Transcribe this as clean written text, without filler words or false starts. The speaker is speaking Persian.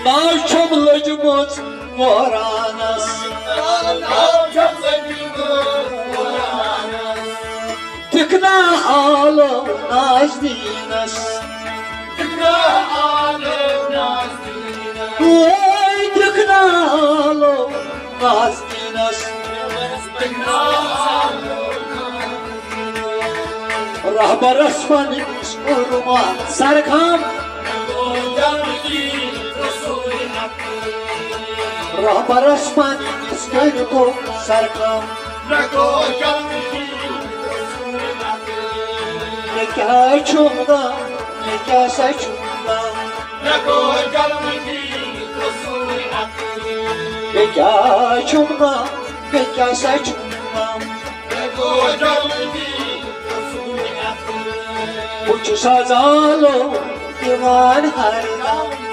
ناچملجمت ورانس تکنا آلو نازدینس وای تکنا آلو نازدینس رهبر اسمانی اسکورما سرکم رهبر اسمانی اسکورما سرکم نگاه چوندا نگاه سچوندا نگاه چوندا نگاه سچوندا Mucho sazalo, divan harda